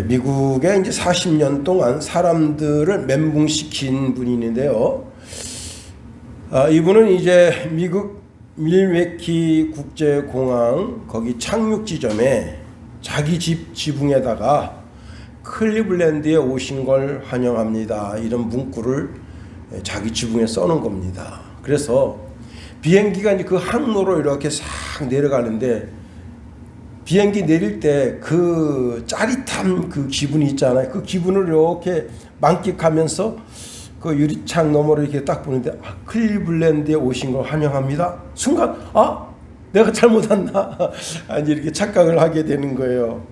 미국에 이제 40년 동안 사람들을 멘붕시킨 분이 있는데요. 이분은 이제 미국 밀웨키 국제공항 거기 착륙 지점에 자기 집 지붕에다가 클리블랜드에 오신 걸 환영합니다, 이런 문구를 자기 지붕에 써놓은 겁니다. 그래서 비행기가 이제 그 항로로 이렇게 싹 내려가는데 비행기 내릴 때 그 짜릿한 그 기분이 있잖아요. 그 기분을 이렇게 만끽하면서 그 유리창 너머로 이렇게 딱 보는데 클리블랜드에 오신 걸 환영합니다. 순간 내가 잘못 왔나? 아니 이렇게 착각을 하게 되는 거예요.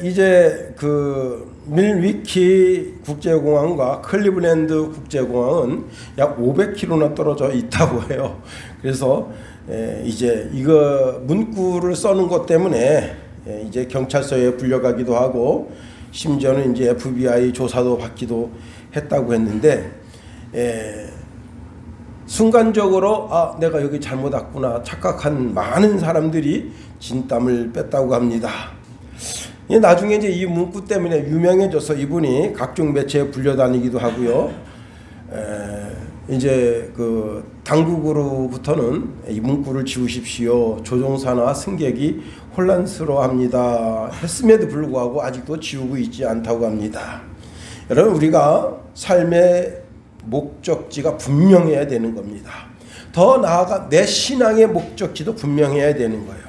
이제 그 밀위키 국제공항과 클리블랜드 국제공항은 약 500km나 떨어져 있다고 해요. 그래서 이제 이거 문구를 써놓은 것 때문에 이제 경찰서에 불려가기도 하고 심지어는 이제 FBI 조사도 받기도 했다고 했는데 순간적으로 내가 여기 잘못 왔구나 착각한 많은 사람들이 진땀을 뺐다고 합니다. 나중에 이제 이 문구 때문에 유명해져서 이분이 각종 매체에 불려다니기도 하고요. 이제 그 당국으로부터는 이 문구를 지우십시오, 조종사나 승객이 혼란스러워합니다 했음에도 불구하고 아직도 지우고 있지 않다고 합니다. 여러분, 우리가 삶의 목적지가 분명해야 되는 겁니다. 더 나아가 내 신앙의 목적지도 분명해야 되는 거예요.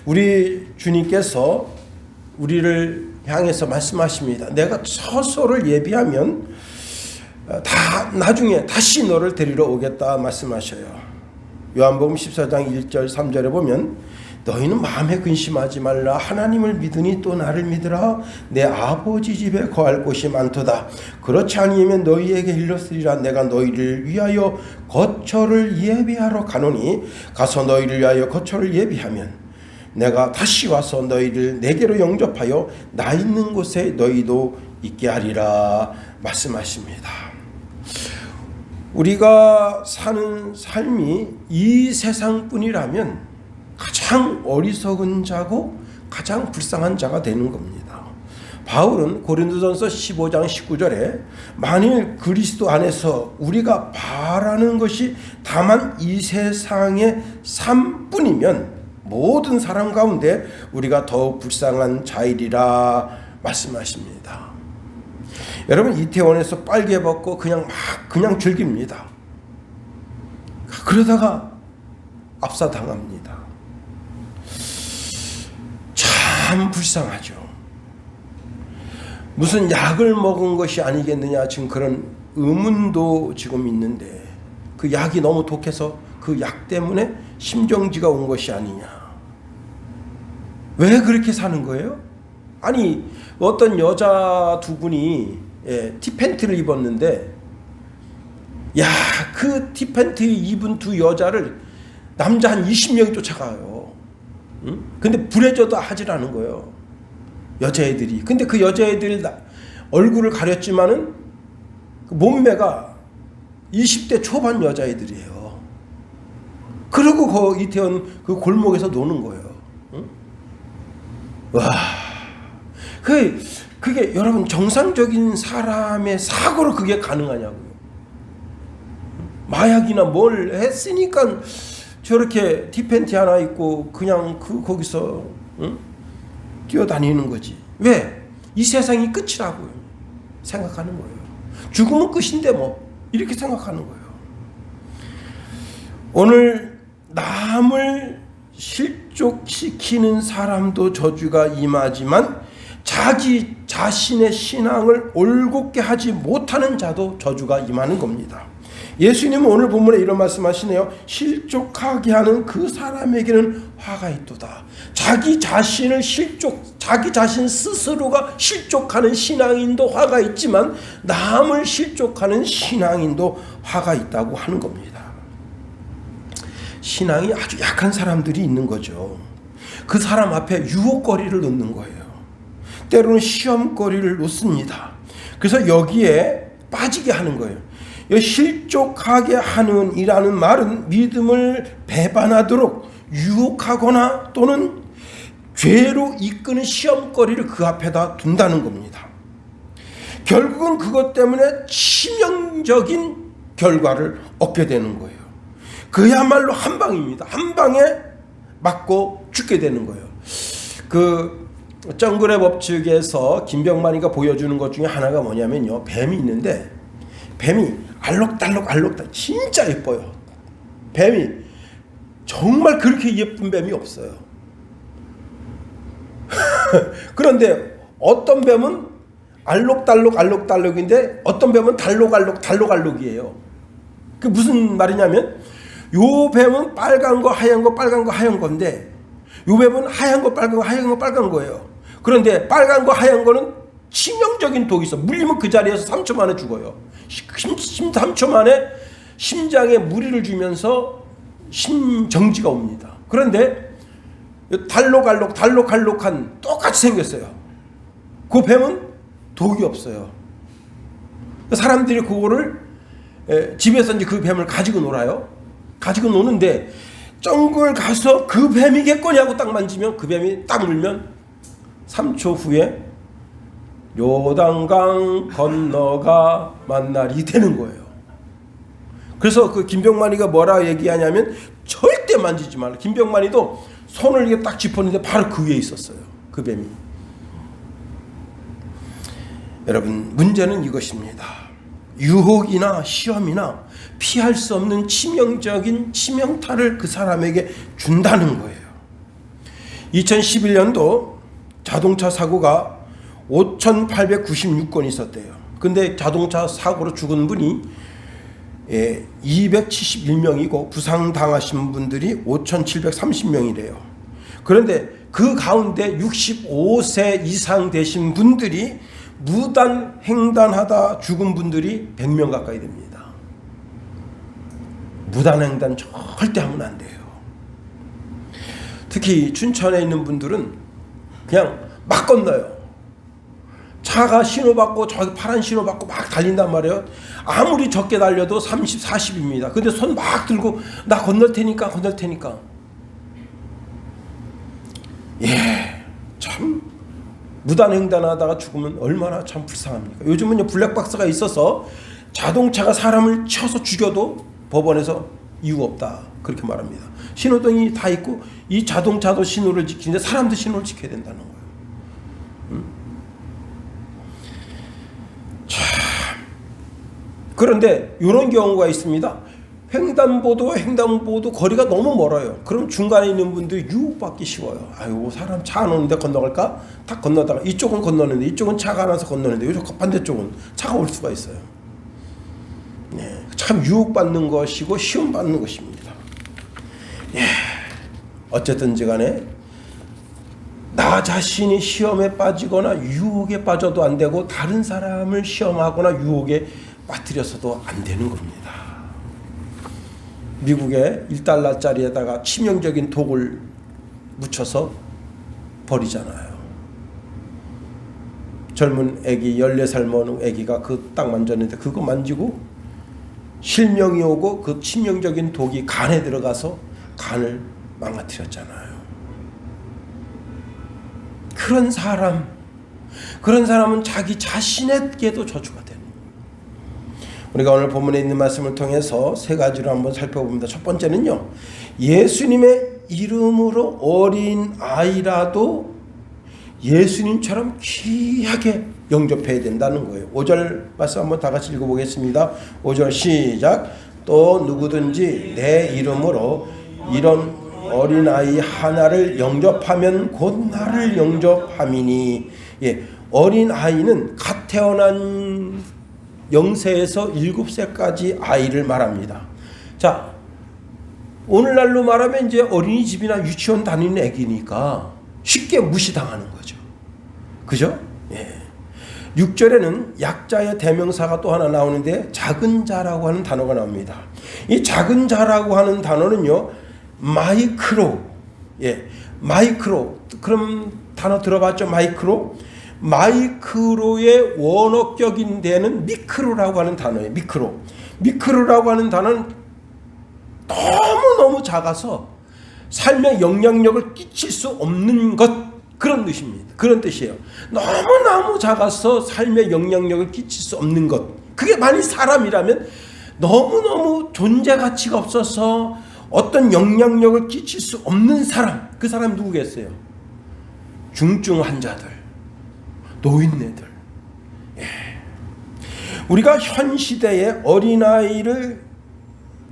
우리 주님께서 우리를 향해서 말씀하십니다. 내가 처소를 예비하면 나중에 다시 너를 데리러 오겠다 말씀하셔요. 요한복음 14장 1절 3절에 보면 너희는 마음에 근심하지 말라, 하나님을 믿으니 또 나를 믿으라. 내 아버지 집에 거할 곳이 많도다. 그렇지 아니면 너희에게 일렀으리라. 내가 너희를 위하여 거처를 예비하러 가노니 가서 너희를 위하여 거처를 예비하면 내가 다시 와서 너희를 내게로 영접하여 나 있는 곳에 너희도 있게 하리라 말씀하십니다. 우리가 사는 삶이 이 세상뿐이라면 가장 어리석은 자고 가장 불쌍한 자가 되는 겁니다. 바울은 고린도전서 15장 19절에 만일 그리스도 안에서 우리가 바라는 것이 다만 이 세상의 삶뿐이면 모든 사람 가운데 우리가 더욱 불쌍한 자이리라 말씀하십니다. 여러분, 이태원에서 빨개 벗고 그냥 즐깁니다. 그러다가 압사당합니다. 참 불쌍하죠. 무슨 약을 먹은 것이 아니겠느냐, 지금 그런 의문도 지금 있는데 그 약이 너무 독해서 그 약 때문에 심정지가 온 것이 아니냐. 왜 그렇게 사는 거예요? 아니, 어떤 여자 두 분이 티팬티를 입었는데 그 티팬티 입은 두 여자를 남자 한 20명이 쫓아가요. 응? 근데 불해져도 하질 않은 거예요, 여자애들이. 근데 그 여자애들 얼굴을 가렸지만은 그 몸매가 20대 초반 여자애들이에요. 그리고 그 이태원 그 골목에서 노는 거예요. 응? 와, 그게 여러분 정상적인 사람의 사고로 그게 가능하냐고요. 마약이나 뭘 했으니까 저렇게 티팬티 하나 입고 그냥 거기서 뛰어다니는 거지. 왜? 이 세상이 끝이라고요 생각하는 거예요. 죽으면 끝인데 뭐 이렇게 생각하는 거예요. 오늘 남을 실족시키는 사람도 저주가 임하지만 자기 자신의 신앙을 올곧게 하지 못하는 자도 저주가 임하는 겁니다. 예수님은 오늘 본문에 이런 말씀하시네요. 실족하게 하는 그 사람에게는 화가 있도다. 자기 자신 스스로가 실족하는 신앙인도 화가 있지만 남을 실족하는 신앙인도 화가 있다고 하는 겁니다. 신앙이 아주 약한 사람들이 있는 거죠. 그 사람 앞에 유혹거리를 놓는 거예요. 때로는 시험거리를 놓습니다. 그래서 여기에 빠지게 하는 거예요. 실족하게 하는 이라는 말은 믿음을 배반하도록 유혹하거나 또는 죄로 이끄는 시험거리를 그 앞에다 둔다는 겁니다. 결국은 그것 때문에 치명적인 결과를 얻게 되는 거예요. 그야말로 한 방입니다. 한 방에 맞고 죽게 되는 거예요. 그 정글의 법칙에서 김병만이가 보여주는 것 중에 하나가 뭐냐면요, 뱀이 있는데 뱀이 알록달록 진짜 예뻐요. 뱀이 정말 그렇게 예쁜 뱀이 없어요. 그런데 어떤 뱀은 알록달록인데 어떤 뱀은 달록이에요. 그 무슨 말이냐면 요 뱀은 빨간 거 하얀 건데 요 뱀은 하얀 거 빨간 거예요. 그런데 빨간 거 하얀 거는 치명적인 독이 있어. 물리면 그 자리에서 3초 만에 죽어요. 3초 만에 심장에 무리를 주면서 심정지가 옵니다. 그런데 달록한 똑같이 생겼어요. 그 뱀은 독이 없어요. 사람들이 그거를 집에서 이제 그 뱀을 가지고 놀아요. 가지고 노는데 정글 가서 그 뱀이겠거니 하고 딱 만지면 그 뱀이 딱 물면 3초 후에 요단강 건너가 만날이 되는 거예요. 그래서 그 김병만이가 뭐라 얘기하냐면 절대 만지지 말라. 김병만이도 손을 이렇게 딱 짚었는데 바로 그 위에 있었어요. 그 뱀이. 여러분, 문제는 이것입니다. 유혹이나 시험이나 피할 수 없는 치명적인 치명타를 그 사람에게 준다는 거예요. 2011년도 자동차 사고가 5,896건 있었대요. 근데 자동차 사고로 죽은 분이 271명이고 부상당하신 분들이 5,730명이래요. 그런데 그 가운데 65세 이상 되신 분들이 무단 횡단하다 죽은 분들이 100명 가까이 됩니다. 무단 횡단 절대 하면 안 돼요. 특히 춘천에 있는 분들은 그냥 막 건너요. 차가 신호받고 저기 파란 신호받고 막 달린단 말이에요. 아무리 적게 달려도 30, 40입니다. 근데 손 막 들고 나 건널 테니까. 예, 참 무단 횡단하다가 죽으면 얼마나 참 불쌍합니까? 요즘은 블랙박스가 있어서 자동차가 사람을 쳐서 죽여도 법원에서 이유 없다 그렇게 말합니다. 신호등이 다 있고 이 자동차도 신호를 지키는데 사람도 신호를 지켜야 된다는 거예요. 그런데 이런 경우가 있습니다. 횡단보도 거리가 너무 멀어요. 그럼 중간에 있는 분들이 유혹받기 쉬워요. 아이고, 사람 차 안 오는데 건너갈까? 딱 건너다가 이쪽은 건너는데 이쪽은 차가 안 와서 건너는데 이쪽 반대쪽은 차가 올 수가 있어요. 네, 참 유혹받는 것이고 시험받는 것입니다. 예, 어쨌든지 간에 나 자신이 시험에 빠지거나 유혹에 빠져도 안 되고 다른 사람을 시험하거나 유혹에 빠뜨려서도 안 되는 겁니다. 미국에 1달러짜리에다가 치명적인 독을 묻혀서 버리잖아요. 젊은 애기 14살 먹는 애기가 그 딱 만졌는데 그거 만지고 실명이 오고 그 치명적인 독이 간에 들어가서 간을 망가뜨렸잖아요. 그런 사람은 자기 자신에게도 저주가 되는 거예요. 우리가 오늘 본문에 있는 말씀을 통해서 세 가지로 한번 살펴봅니다. 첫 번째는요, 예수님의 이름으로 어린 아이라도 예수님처럼 귀하게 영접해야 된다는 거예요. 5절 말씀 한번 다 같이 읽어보겠습니다. 5절 시작. 또 누구든지 내 이름으로 이런 어린아이 하나를 영접하면 곧 나를 영접함이니. 예, 어린아이는 갓 태어난 0세에서 7세까지 아이를 말합니다. 자, 오늘날로 말하면 이제 어린이집이나 유치원 다니는 애기니까 쉽게 무시당하는 거죠. 그죠? 예. 6절에는 약자의 대명사가 또 하나 나오는데 작은 자라고 하는 단어가 나옵니다. 이 작은 자라고 하는 단어는요, 마이크로. 예. 마이크로. 그럼 단어 들어봤죠? 마이크로. 마이크로의 원어격인 데는 미크로라고 하는 단어예요. 미크로라고 하는 단어는 너무너무 작아서 삶에 영향력을 끼칠 수 없는 것, 그런 뜻입니다. 그런 뜻이에요. 너무너무 작아서 삶에 영향력을 끼칠 수 없는 것. 그게 만약 사람이라면 너무너무 존재 가치가 없어서 어떤 영향력을 끼칠 수 없는 사람, 그 사람 누구겠어요? 중증 환자들, 노인네들. 예. 우리가 현 시대의 어린아이를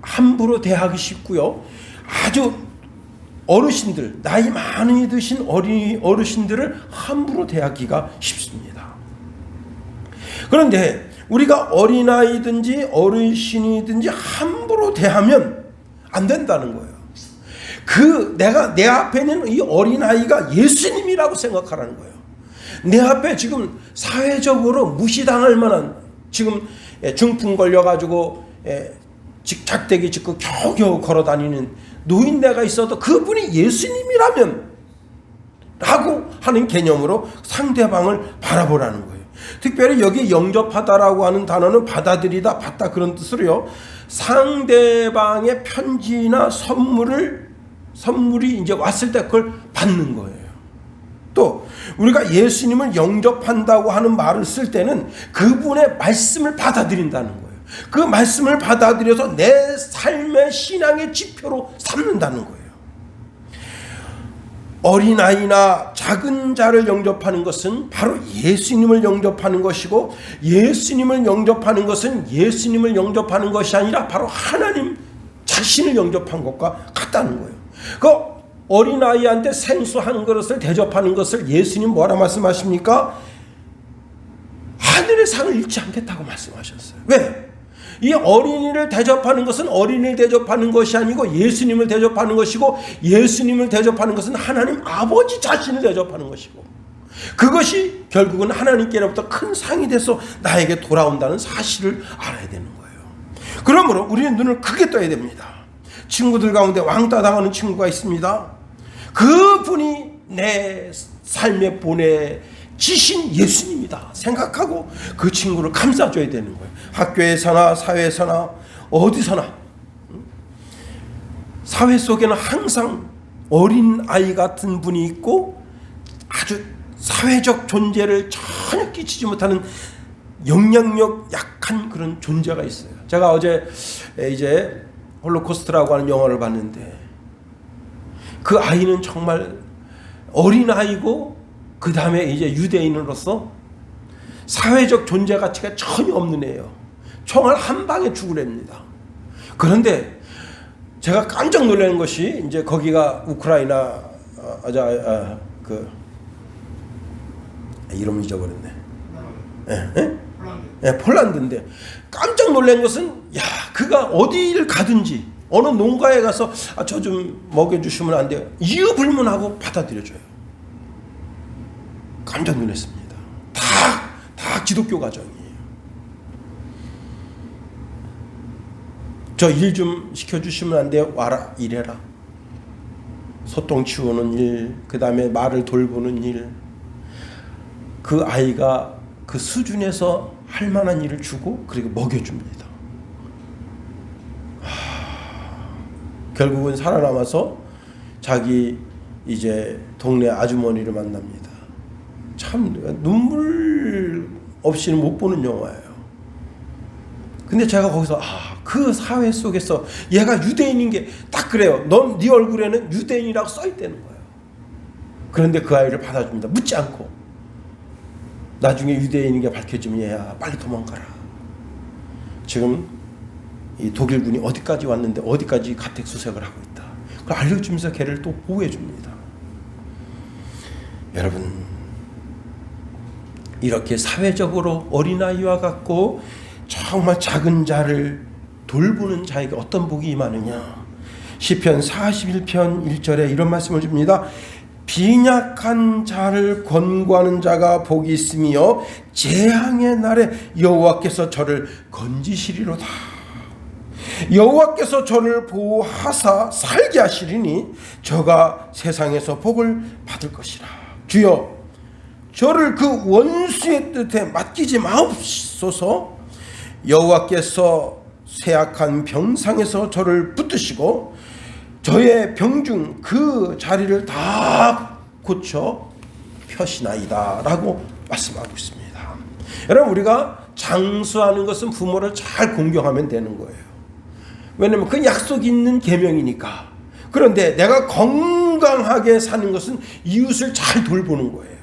함부로 대하기 쉽고요. 아주 어르신들, 나이 많이 드신 어르신들을 함부로 대하기가 쉽습니다. 그런데 우리가 어린아이든지 어르신이든지 함부로 대하면 안 된다는 거예요. 내 앞에 있는 이 어린아이가 예수님이라고 생각하라는 거예요. 내 앞에 지금 사회적으로 무시당할 만한, 지금 중풍 걸려가지고 작대기 짚고 겨우겨우 걸어다니는 노인네가 있어도 그분이 예수님이라면 라고 하는 개념으로 상대방을 바라보라는 거예요. 특별히 여기 영접하다라고 하는 단어는 받아들이다, 받다, 그런 뜻으로요. 상대방의 편지나 선물이 이제 왔을 때 그걸 받는 거예요. 또 우리가 예수님을 영접한다고 하는 말을 쓸 때는 그분의 말씀을 받아들인다는 거예요. 그 말씀을 받아들여서 내 삶의 신앙의 지표로 삼는다는 거예요. 어린아이나 작은 자를 영접하는 것은 바로 예수님을 영접하는 것이고, 예수님을 영접하는 것은 예수님을 영접하는 것이 아니라 바로 하나님 자신을 영접한 것과 같다는 거예요. 그 어린아이한테 생수 한 그릇을 대접하는 것을 예수님 뭐라 말씀하십니까? 하늘의 상을 잃지 않겠다고 말씀하셨어요. 왜? 이 어린이를 대접하는 것은 어린이를 대접하는 것이 아니고 예수님을 대접하는 것이고, 예수님을 대접하는 것은 하나님 아버지 자신을 대접하는 것이고, 그것이 결국은 하나님께로부터 큰 상이 돼서 나에게 돌아온다는 사실을 알아야 되는 거예요. 그러므로 우리는 눈을 크게 떠야 됩니다. 친구들 가운데 왕따 당하는 친구가 있습니다. 그분이 내 삶에 보내지신 예수님이다 생각하고 그 친구를 감싸줘야 되는 거예요. 학교에서나 사회에서나 어디서나. 사회 속에는 항상 어린아이 같은 분이 있고 아주 사회적 존재를 전혀 끼치지 못하는 영향력 약한 그런 존재가 있어요. 제가 어제 이제 홀로코스트라고 하는 영화를 봤는데, 그 아이는 정말 어린아이고 그 다음에 이제 유대인으로서 사회적 존재 가치가 전혀 없는 애예요. 총알 한 방에 죽으랍니다. 그런데 제가 깜짝 놀라는 것이, 이제 거기가 우크라이나 이름 잊어버렸네. 폴란드인데 깜짝 놀란 것은, 그가 어디를 가든지 어느 농가에 가서 저 좀 먹여주시면 안 돼요? 이유 불문하고 받아들여줘요. 깜짝 놀랐습니다. 다 기독교 가정이에요. 저 일 좀 시켜주시면 안 돼요? 와라, 일해라. 소똥 치우는 일, 그 다음에 말을 돌보는 일. 그 아이가 그 수준에서 할 만한 일을 주고 그리고 먹여줍니다. 결국은 살아남아서 자기 이제 동네 아주머니를 만납니다. 참 눈물 없이는 못 보는 영화예요. 근데 제가 거기서 그 사회 속에서 얘가 유대인인 게 딱 그래요. 네 얼굴에는 유대인이라고 써있다는 거예요. 그런데 그 아이를 받아줍니다. 묻지 않고. 나중에 유대인인 게 밝혀지면 얘야 빨리 도망가라. 지금 이 독일군이 어디까지 왔는데 어디까지 가택수색을 하고 있다. 그걸 알려주면서 걔를 또 보호해줍니다. 여러분, 이렇게 사회적으로 어린아이와 같고 정말 작은 자를 돌보는 자에게 어떤 복이 임하느냐. 시편 41편 1절에 이런 말씀을 줍니다. 빈약한 자를 권고하는 자가 복이 있으며 재앙의 날에 여호와께서 저를 건지시리로다. 여호와께서 저를 보호하사 살게 하시리니 저가 세상에서 복을 받을 것이라. 주여, 저를 그 원수의 뜻에 맡기지 마옵소서. 여호와께서 쇠약한 병상에서 저를 붙드시고 저의 병중 그 자리를 다 고쳐 펴시나이다 라고 말씀하고 있습니다. 여러분, 우리가 장수하는 것은 부모를 잘 공경하면 되는 거예요. 왜냐하면 그 약속이 있는 계명이니까. 그런데 내가 건강하게 사는 것은 이웃을 잘 돌보는 거예요.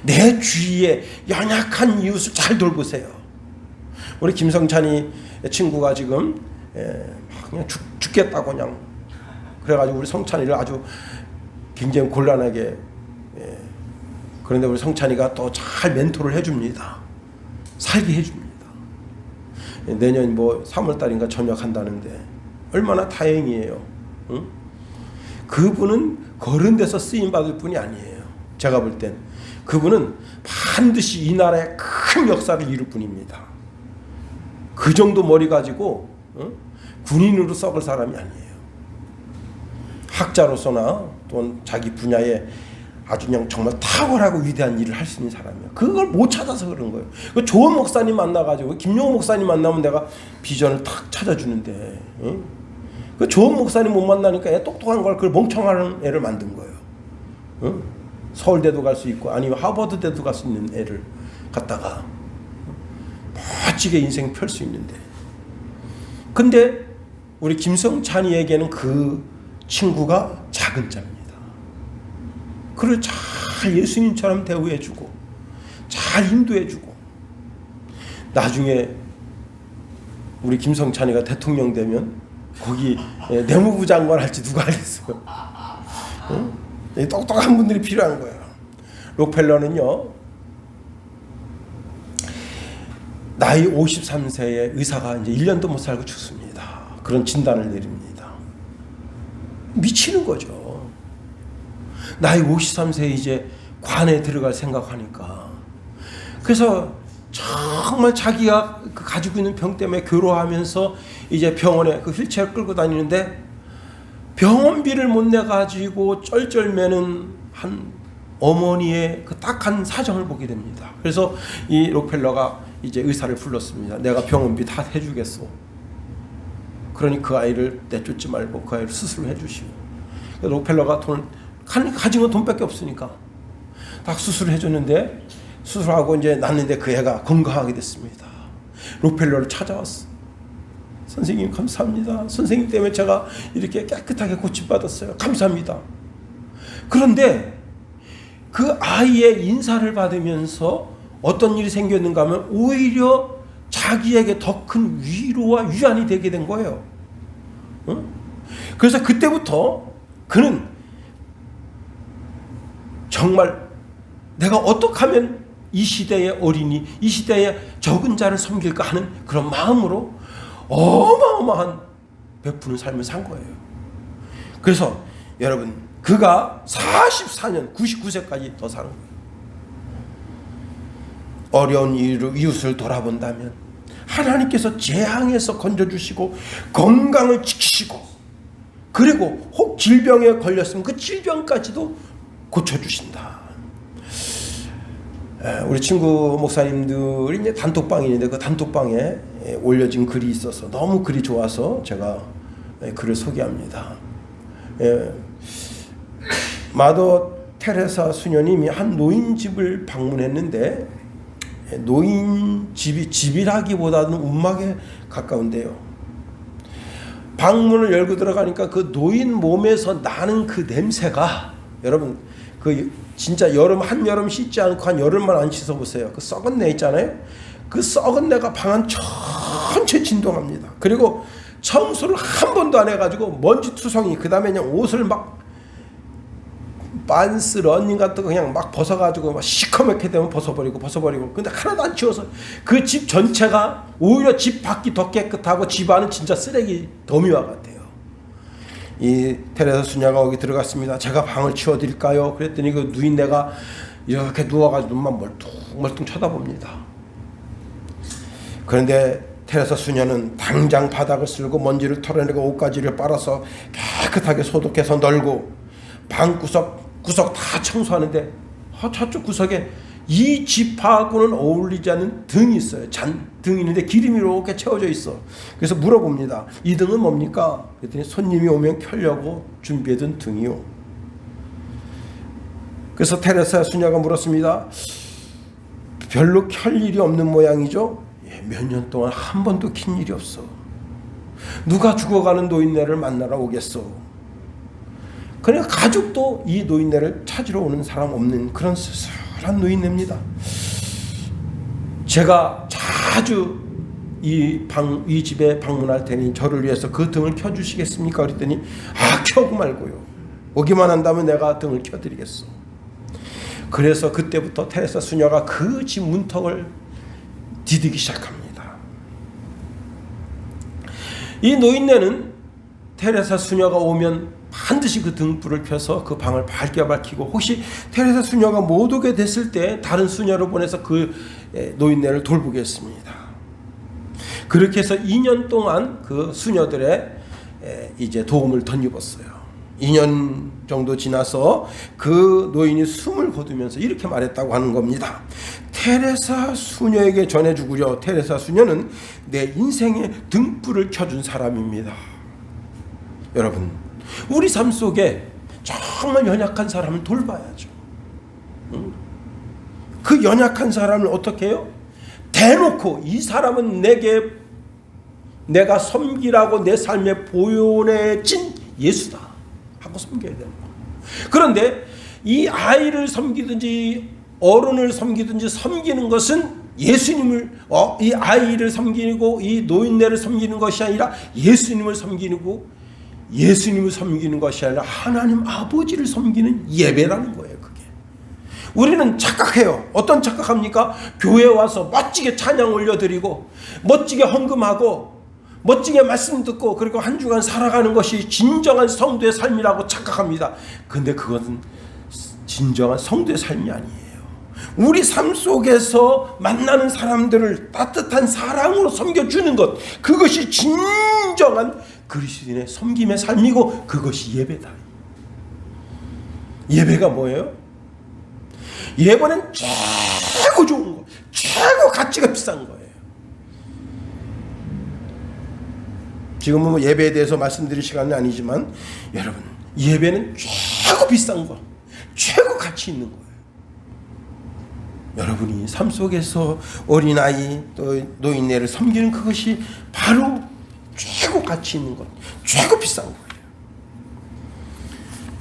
내 주위에 연약한 이웃을 잘 돌보세요. 우리 김성찬이 친구가 지금 그냥 죽겠다고 그냥 그래가지고 우리 성찬이를 아주 굉장히 곤란하게, 그런데 우리 성찬이가 또 잘 멘토를 해줍니다. 살게 해줍니다. 내년 뭐 3월달인가 전역한다는데 얼마나 다행이에요. 응? 그분은 그런 데서 쓰임 받을 분이 아니에요. 제가 볼 땐 그분은 반드시 이 나라에 큰 역사를 이룰 분입니다. 그 정도 머리 가지고 군인으로 썩을 사람이 아니에요. 학자로서나 또는 자기 분야에 아주 그냥 정말 탁월하고 위대한 일을 할 수 있는 사람이에요. 그걸 못 찾아서 그런 거예요. 그 좋은 목사님 만나가지고 김용호 목사님 만나면 내가 비전을 탁 찾아주는데, 그 좋은 목사님 못 만나니까 애 똑똑한 걸 그걸 멍청한 애를 만든 거예요. 서울대도 갈 수 있고 아니면 하버드대도 갈 수 있는 애를 갖다가 멋지게 인생 펼 수 있는데, 근데 우리 김성찬이에게는 그 친구가 작은 자입니다. 그를 잘 예수님처럼 대우해주고 잘 인도해주고, 나중에 우리 김성찬이가 대통령 되면 거기 내무부 장관 할지 누가 알겠어요. 똑똑한 분들이 필요한 거예요. 록펠러는요, 나이 53세의 의사가 이제 1년도 못 살고 죽습니다. 그런 진단을 내립니다. 미치는 거죠. 나이 53세에 이제 관에 들어갈 생각하니까. 그래서 정말 자기가 가지고 있는 병 때문에 괴로워하면서 이제 병원에 그 휠체어 끌고 다니는데 병원비를 못 내가지고 쩔쩔매는 한 어머니의 그 딱한 사정을 보게 됩니다. 그래서 이 록펠러가 이제 의사를 불렀습니다. 내가 병원비 다 해주겠소. 그러니 그 아이를 내쫓지 말고 그 아이를 수술을 해주시오. 록펠러가 돈을 가진 건 돈밖에 없으니까 딱 수술을 해줬는데, 수술하고 이제 났는데 그 애가 건강하게 됐습니다. 록펠러를 찾아왔어. 선생님 감사합니다. 선생님 때문에 제가 이렇게 깨끗하게 고침받았어요. 감사합니다. 그런데 그 아이의 인사를 받으면서 어떤 일이 생겼는가 하면 오히려 자기에게 더 큰 위로와 위안이 되게 된 거예요. 그래서 그때부터 그는 정말 내가 어떻게 하면 이 시대의 어린이, 이 시대의 적은 자를 섬길까 하는 그런 마음으로 어마어마한 베푸는 삶을 산 거예요. 그래서 여러분, 그가 44년 99세까지 더 사는 거예요. 어려운 이웃을 돌아본다면 하나님께서 재앙에서 건져주시고 건강을 지키시고, 그리고 혹 질병에 걸렸으면 그 질병까지도 고쳐주신다. 우리 친구 목사님들이 이제 단톡방이 있는데 그 단톡방에 올려진 글이 있어서 너무 글이 좋아서 제가 글을 소개합니다. 마더 테레사 수녀님이 한 노인집을 방문했는데, 노인집이 집이라기보다는 움막에 가까운데요. 방문을 열고 들어가니까 그 노인 몸에서 나는 그 냄새가, 여러분 그 진짜 여름 한여름 씻지 않고 한 열흘만 안 씻어보세요. 그 썩은 내 있잖아요. 그 썩은 내가 방 안 전체 진동합니다. 그리고 청소를 한 번도 안 해가지고 먼지 투성이, 그 다음에 그냥 옷을 막 반스 러닝 같은 거 그냥 막 벗어가지고 막 시커멓게 되면 벗어버리고 근데 하나도 안 치워서 그 집 전체가 오히려 집 밖이 더 깨끗하고 집 안은 진짜 쓰레기 더미와 같아요. 이 테레사 수녀가 거기 들어갔습니다. 제가 방을 치워드릴까요? 그랬더니 그 누인네가 이렇게 누워가지고 눈만 멀뚱멀뚱 쳐다봅니다. 그런데 테레사 수녀는 당장 바닥을 쓸고 먼지를 털어내고 옷가지를 빨아서 깨끗하게 소독해서 널고 방 구석 다 청소하는데 저쪽 구석에 이 지파하고는 어울리지 않는 등이 있어요. 등이 있는데 기름이 이렇게 채워져 있어. 그래서 물어봅니다. 이 등은 뭡니까? 그랬더니 손님이 오면 켜려고 준비해둔 등이요. 그래서 테레사 수녀가 물었습니다. 별로 켤 일이 없는 모양이죠? 몇 년 동안 한 번도 킨 일이 없어. 누가 죽어가는 노인네를 만나러 오겠어? 그러니까 가족도 이 노인네를 찾으러 오는 사람 없는 그런 쓸쓸한 노인네입니다. 제가 자주 이 집에 방문할 테니 저를 위해서 그 등을 켜주시겠습니까? 그랬더니 켜고 말고요. 오기만 한다면 내가 등을 켜드리겠어. 그래서 그때부터 테레사 수녀가 그 집 문턱을 디디기 시작합니다. 이 노인네는 테레사 수녀가 오면 반드시 그 등불을 켜서 그 방을 밝게 밝히고, 혹시 테레사 수녀가 못 오게 됐을 때 다른 수녀를 보내서 그 노인네를 돌보겠습니다. 그렇게 해서 2년 동안 그 수녀들의 이제 도움을 덧입었어요. 2년 정도 지나서 그 노인이 숨을 거두면서 이렇게 말했다고 하는 겁니다. 테레사 수녀에게 전해주구려. 테레사 수녀는 내 인생의 등불을 켜준 사람입니다. 여러분, 우리 삶 속에 정말 연약한 사람을 돌봐야죠. 그 연약한 사람을 어떻게 해요? 대놓고 이 사람은 내가 섬기라고 내 삶에 보여내진 예수다 하고 섬겨야 되는 거예요. 그런데 이 아이를 섬기든지 어른을 섬기든지 섬기는 것은 예수님을 이 아이를 섬기고 이 노인네를 섬기는 것이 아니라 예수님을 섬기는 것이 아니라 하나님 아버지를 섬기는 예배라는 거예요. 그게 우리는 착각해요. 어떤 착각합니까? 교회 와서 멋지게 찬양 올려드리고 멋지게 헌금하고 멋지게 말씀 듣고 그리고 한 주간 살아가는 것이 진정한 성도의 삶이라고 착각합니다. 근데 그것은 진정한 성도의 삶이 아니에요. 우리 삶 속에서 만나는 사람들을 따뜻한 사랑으로 섬겨주는 것, 그것이 진정한 그리스도인의 섬김의 삶이고 그것이 예배다. 예배가 뭐예요? 예배는 최고 좋은 거, 최고 가치가 비싼 거예요. 지금은 뭐 예배에 대해서 말씀드릴 시간은 아니지만 여러분, 예배는 최고 비싼 거, 최고 가치 있는 거예요. 여러분이 삶 속에서 어린아이 또 노인네를 섬기는 그것이 바로 최고 가치 있는 것, 최고 비싼 거예요.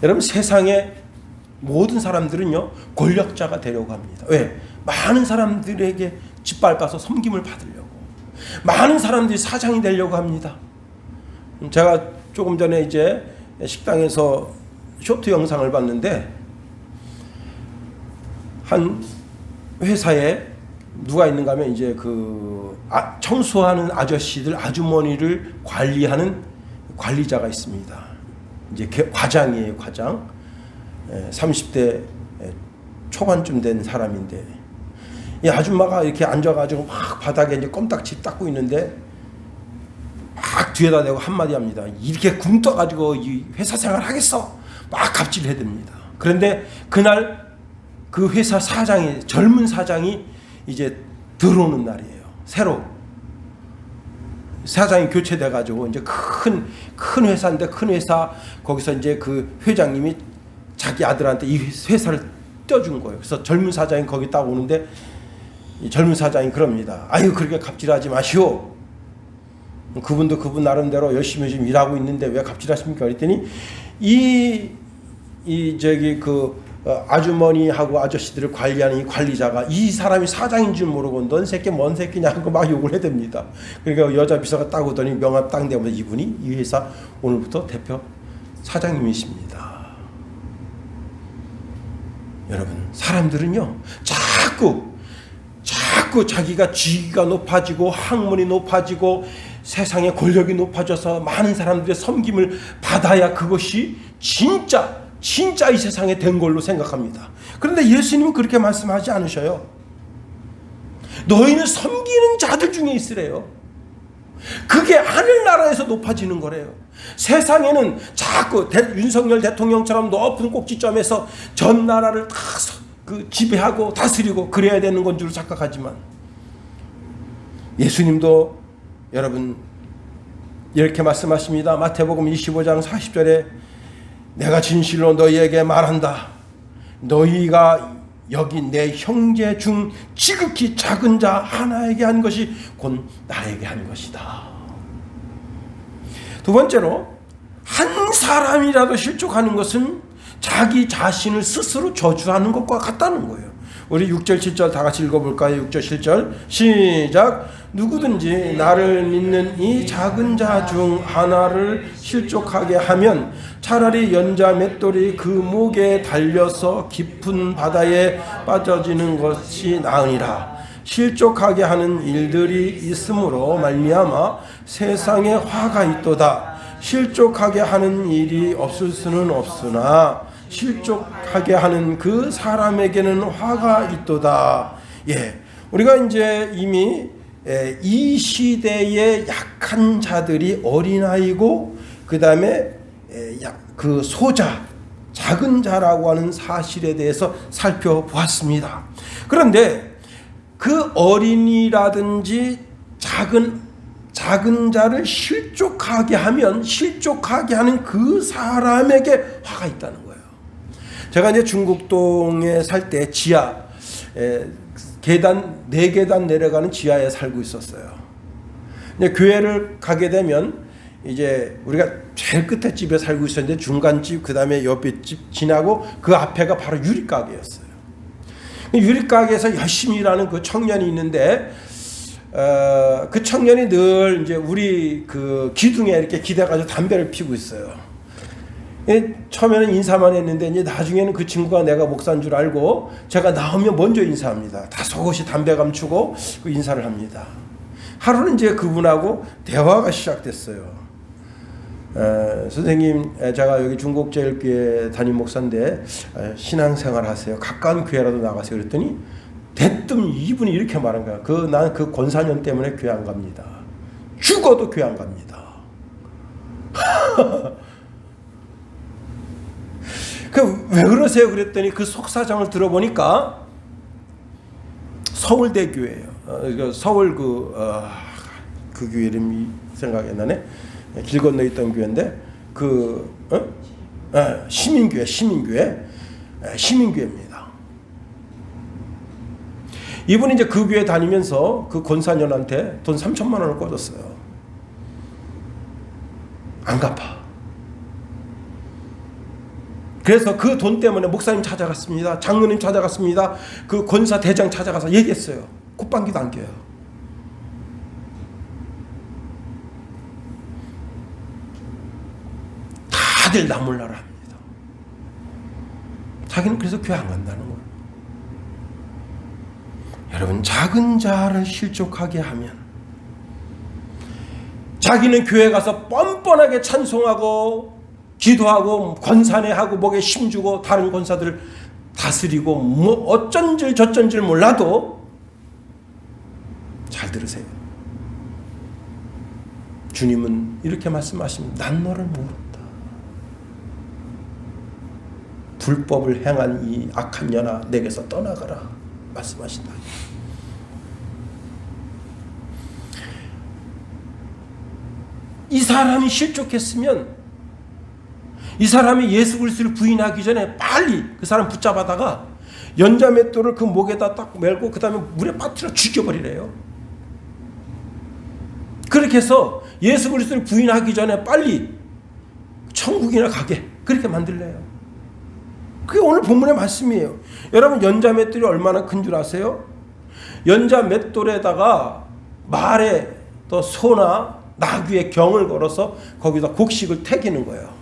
여러분, 세상의 모든 사람들은요 권력자가 되려고 합니다. 왜? 많은 사람들에게 짓밟아서 섬김을 받으려고. 많은 사람들이 사장이 되려고 합니다. 제가 조금 전에 이제 식당에서 쇼트 영상을 봤는데 한 회사에 누가 있는가 하면 이제 청소하는 아저씨들, 아주머니를 관리하는 관리자가 있습니다. 이제 과장이에요, 과장. 30대 초반쯤 된 사람인데 이 아줌마가 이렇게 앉아가지고 막 바닥에 이제 껌딱지 닦고 있는데 막 뒤에다 대고 한마디 합니다. 이렇게 굶떠가지고 이 회사 생활 하겠어? 막 갑질을 해댑니다. 그런데 그날 그 회사 사장이, 젊은 사장이 이제 들어오는 날이에요. 새로 사장이 교체돼가지고 이제 큰 회사인데, 큰 회사 거기서 이제 그 회장님이 자기 아들한테 이 회사를 떼어준 거예요. 그래서 젊은 사장이 거기 딱 오는데 이 젊은 사장이 그럽니다. 아유, 그렇게 갑질하지 마시오. 그분도 그분 나름대로 열심히 좀 일하고 있는데 왜 갑질하십니까? 그랬더니 아주머니하고 아저씨들을 관리하는 이 관리자가 이 사람이 사장인 줄 모르고 넌 새끼 뭔 새끼냐 하고 막 욕을 해댑니다. 그러니까 여자 비서가 딱 오더니 명함 딱 내면 이분이 이 회사 오늘부터 대표 사장님이십니다. 여러분, 사람들은요 자꾸 자기가 지위가 높아지고 학문이 높아지고 세상의 권력이 높아져서 많은 사람들의 섬김을 받아야 그것이 진짜 이 세상에 된 걸로 생각합니다. 그런데 예수님은 그렇게 말씀하지 않으셔요. 너희는 섬기는 자들 중에 있으래요. 그게 하늘나라에서 높아지는 거래요. 세상에는 자꾸 윤석열 대통령처럼 높은 꼭지점에서 전 나라를 다 그 지배하고 다스리고 그래야 되는 건 줄 착각하지만 예수님도 여러분 이렇게 말씀하십니다. 마태복음 25장 40절에 내가 진실로 너희에게 말한다. 너희가 여기 내 형제 중 지극히 작은 자 하나에게 한 것이 곧 나에게 한 것이다. 두 번째로 한 사람이라도 실족하는 것은 자기 자신을 스스로 저주하는 것과 같다는 거예요. 우리 6절 7절 다 같이 읽어볼까요? 6절 7절 시작. 누구든지 나를 믿는 이 작은 자 중 하나를 실족하게 하면 차라리 연자 맷돌이 그 목에 달려서 깊은 바다에 빠져지는 것이 나으니라. 실족하게 하는 일들이 있으므로 말미암아 세상에 화가 있도다. 실족하게 하는 일이 없을 수는 없으나 실족하게 하는 그 사람에게는 화가 있도다. 예, 우리가 이제 이미 이 시대의 약한 자들이 어린아이고 그 다음에 그 소자, 작은 자라고 하는 사실에 대해서 살펴보았습니다. 그런데 그 어린이라든지 작은 자를 실족하게 하면 실족하게 하는 그 사람에게 화가 있다는 거예요. 제가 이제 중국동에 살 때 지하 계단 4계단 내려가는 지하에 살고 있었어요. 이제 교회를 가게 되면 이제 우리가 제일 끝에 집에 살고 있었는데 중간 집 그다음에 옆에 집 지나고 그 앞에가 바로 유리가게였어요. 유리가게에서 열심히 일하는 그 청년이 있는데 그 청년이 늘 이제 우리 그 기둥에 이렇게 기대가지고 담배를 피우고 있어요. 처음에는 인사만 했는데 이제 나중에는 그 친구가 내가 목사인 줄 알고 제가 나오면 먼저 인사합니다. 다 속옷이 담배 감추고 그 인사를 합니다. 하루는 이제 그분하고 대화가 시작됐어요. 선생님, 제가 여기 중국제일교회 담임 목사인데 신앙생활 하세요. 가까운 교회라도 나가세요. 그랬더니 대뜸 이분이 이렇게 말한 거야. 난 그 권사년 때문에 교회 안 갑니다. 죽어도 교회 안 갑니다. 왜 그러세요? 그랬더니 그 속사정을 들어보니까 서울대 교회예요. 서울 그 교회 이름이 생각이 안 나네. 길 건너 있던 교회인데 시민교회입니다. 이분이 이제 그 교회 다니면서 그 권사년한테 돈 3천만 원을 꿔줬어요. 안 갚아. 그래서 그 돈 때문에 목사님 찾아갔습니다. 장로님 찾아갔습니다. 그 권사 대장 찾아가서 얘기했어요. 콧방귀도 안 껴요. 다들 나 몰라라 합니다. 자기는 그래서 교회 안 간다는 거예요. 여러분, 작은 자를 실족하게 하면 자기는 교회 가서 뻔뻔하게 찬송하고 기도하고 권사내하고 목에 힘주고 다른 권사들을 다스리고 뭐 어쩐질 저쩐질 몰라도 잘 들으세요. 주님은 이렇게 말씀하십니다. 난 너를 모른다. 불법을 행한 이 악한 년아 내게서 떠나가라 말씀하신다. 이 사람이 실족했으면 이 사람이 예수 그리스도를 부인하기 전에 빨리 그 사람 붙잡아다가 연자맷돌을 그 목에다 딱 메고 그 다음에 물에 빠뜨려 죽여버리래요. 그렇게 해서 예수 그리스도를 부인하기 전에 빨리 천국이나 가게 그렇게 만들래요. 그게 오늘 본문의 말씀이에요. 여러분, 연자맷돌이 얼마나 큰 줄 아세요? 연자맷돌에다가 말에 또 소나 나귀의 경을 걸어서 거기다 곡식을 태기는 거예요.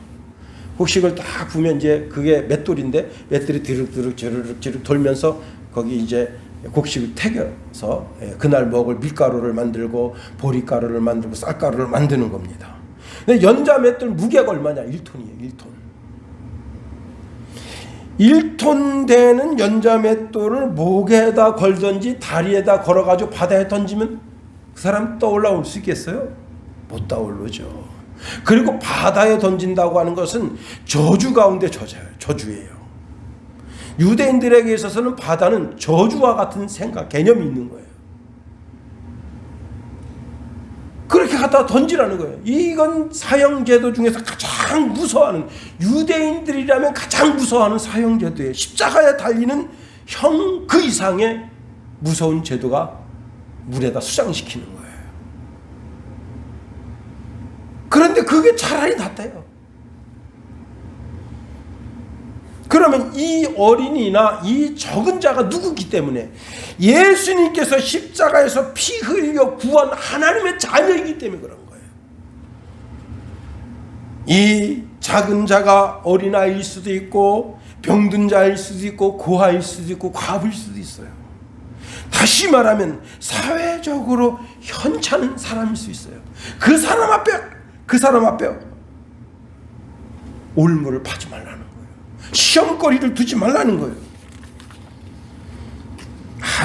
곡식을 딱 부면 이제 그게 맷돌인데 맷돌이 드륵드륵 저르륵 돌면서 거기 이제 곡식을 태겨서 그날 먹을 밀가루를 만들고 보리가루를 만들고 쌀가루를 만드는 겁니다. 근데 연자 맷돌 무게가 얼마냐? 1톤이에요. 1톤 되는 연자 맷돌을 목에다 걸든지 다리에다 걸어가지고 바다에 던지면 그 사람 떠올라올 수 있겠어요? 못 떠오르죠. 그리고 바다에 던진다고 하는 것은 저주 가운데 저주예요. 유대인들에게 있어서는 바다는 저주와 같은 개념이 있는 거예요. 그렇게 갖다 던지라는 거예요. 이건 사형제도 중에서 가장 무서워하는, 유대인들이라면 가장 무서워하는 사형제도예요. 십자가에 달리는 형 그 이상의 무서운 제도가 물에다 수장시키는 거예요. 그런데 그게 차라리 낫대요. 그러면 이 어린이나 이 적은 자가 누구기 때문에? 예수님께서 십자가에서 피 흘려 구한 하나님의 자녀이기 때문에 그런 거예요. 이 작은 자가 어린아이일 수도 있고 병든 자일 수도 있고 고아일 수도 있고 과부일 수도 있어요. 다시 말하면 사회적으로 현찮은 사람일 수 있어요. 그 사람 앞에 올무를 파지 말라는 거예요. 시험거리를 두지 말라는 거예요.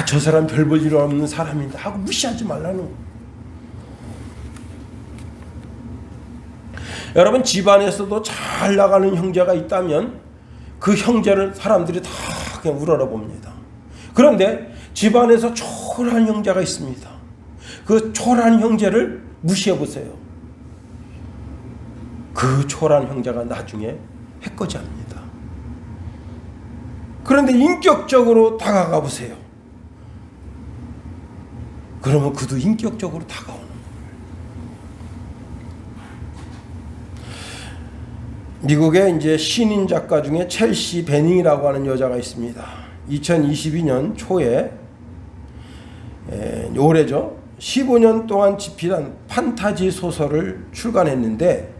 저 사람 별 볼 일 없는 사람인데 하고 무시하지 말라는 거예요. 여러분, 집안에서도 잘 나가는 형제가 있다면 그 형제를 사람들이 다 그냥 우러러봅니다. 그런데 집안에서 초라한 형제가 있습니다. 그 초라한 형제를 무시해보세요. 그 초라한 형제가 나중에 해코지합니다. 그런데 인격적으로 다가가 보세요. 그러면 그도 인격적으로 다가오는 거예요. 미국의 이제 신인 작가 중에 첼시 베닝이라고 하는 여자가 있습니다. 2022년 초에 올해죠. 15년 동안 집필한 판타지 소설을 출간했는데,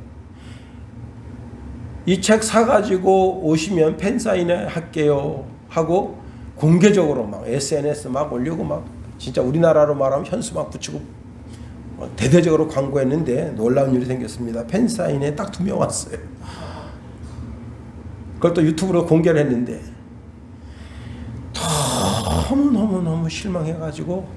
이 책 사가지고 오시면 팬사인회 할게요 하고 공개적으로 막 SNS 막 올리고 막 진짜 우리나라로 말하면 현수 막 붙이고 대대적으로 광고했는데 놀라운 일이 생겼습니다. 팬사인회 딱 2명 왔어요. 그걸 또 유튜브로 공개를 했는데 너무 실망해가지고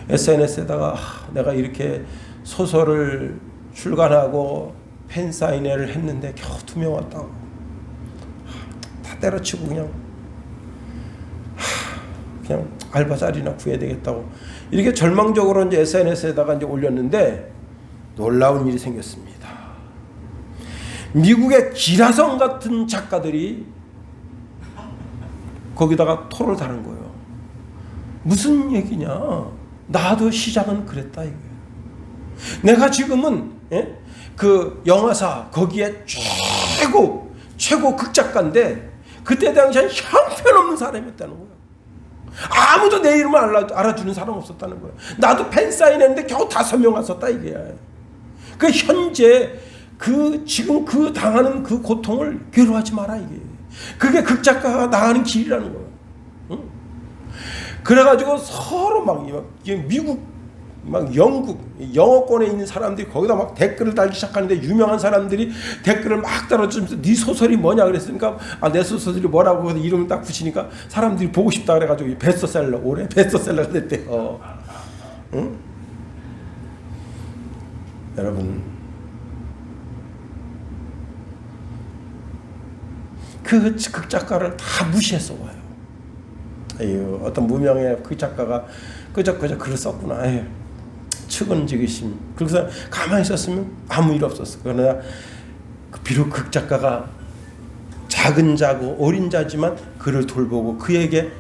SNS에다가 내가 이렇게 소설을 출간하고 팬사인회를 했는데 겨우 2명 왔다고 다 때려치고 그냥 알바 자리나 구해야 되겠다고 이렇게 절망적으로 이제 SNS에다가 이제 올렸는데 놀라운 일이 생겼습니다. 미국의 기라성 같은 작가들이 거기다가 토를 다는 거예요. 무슨 얘기냐? 나도 시작은 그랬다 이거예요. 내가 지금은 그 영화사 거기에 최고 극작가인데 그때 당시엔 형편없는 사람이었다는 거예요. 아무도 내 이름을 알아주는 사람 없었다는 거예요. 나도 팬사인했는데 겨우 5명 왔었다 이게야. 그 현재 지금 그 당하는 그 고통을 괴로워하지 마라 이게. 그게 극작가가 나가는 길이라는 거예요. 응? 그래가지고 서로 막 미국 영국 영어권에 있는 사람들이 거기다 막 댓글을 달기 시작하는데 유명한 사람들이 댓글을 막 달아주면서 네 소설이 뭐냐 그랬으니까 내 소설이 뭐라고 해서 이름을 딱 붙이니까 사람들이 보고 싶다 그래가지고 베스트셀러 올해 베스트셀러가 됐대요. 응? 여러분, 그 극작가를 다 무시해서 와요. 에휴, 어떤 무명의 그 작가가 그저 글을 썼구나. 에휴, 측은지기심. 그래서 가만히 있었으면 아무 일 없었어. 그러나 비록 극작가가 작은 자고 어린 자지만 그를 돌보고 그에게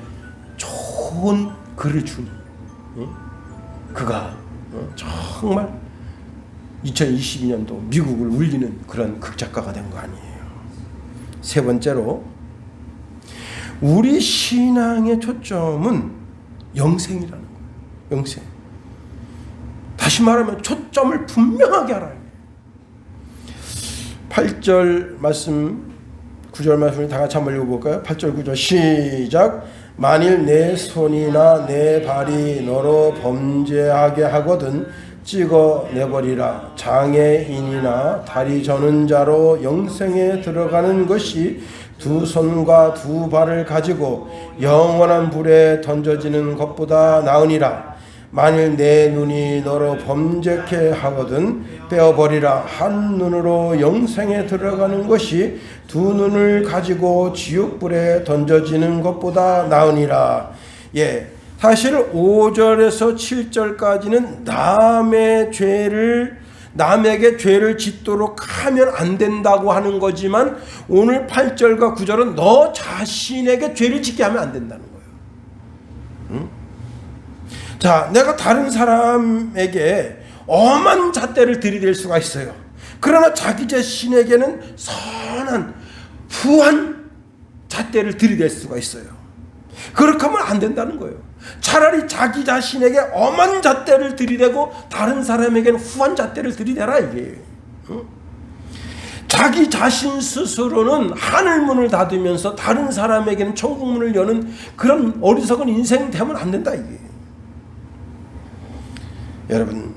좋은 글을 주니 그가 정말 2022년도 미국을 울리는 그런 극작가가 된 거 아니에요. 세 번째로, 우리 신앙의 초점은 영생이라는 거예요. 영생. 다시 말하면 초점을 분명하게 알아야 해요. 8절 말씀, 9절 말씀을 다 같이 한번 읽어볼까요? 8절 9절 시작. 만일 내 손이나 내 발이 너로 범죄하게 하거든 찍어내버리라. 장애인이나 다리 저는 자로 영생에 들어가는 것이 2 손과 2 발을 가지고 영원한 불에 던져지는 것보다 나으니라. 만일 내 눈이 너로 범죄케 하거든 빼어버리라. 한 눈으로 영생에 들어가는 것이 두 눈을 가지고 지옥불에 던져지는 것보다 나으니라. 예, 사실 5절에서 7절까지는 남에게 죄를 짓도록 하면 안 된다고 하는 거지만, 오늘 8절과 9절은 너 자신에게 죄를 짓게 하면 안 된다는 거예요. 응? 자, 내가 다른 사람에게 엄한 잣대를 들이댈 수가 있어요. 그러나 자기 자신에게는 선한 후한 잣대를 들이댈 수가 있어요. 그렇게 하면 안 된다는 거예요. 차라리 자기 자신에게 엄한 잣대를 들이대고 다른 사람에게는 후한 잣대를 들이대라, 이게. 자기 자신 스스로는 하늘문을 닫으면서 다른 사람에게는 천국문을 여는 그런 어리석은 인생 되면 안 된다, 이게. 여러분,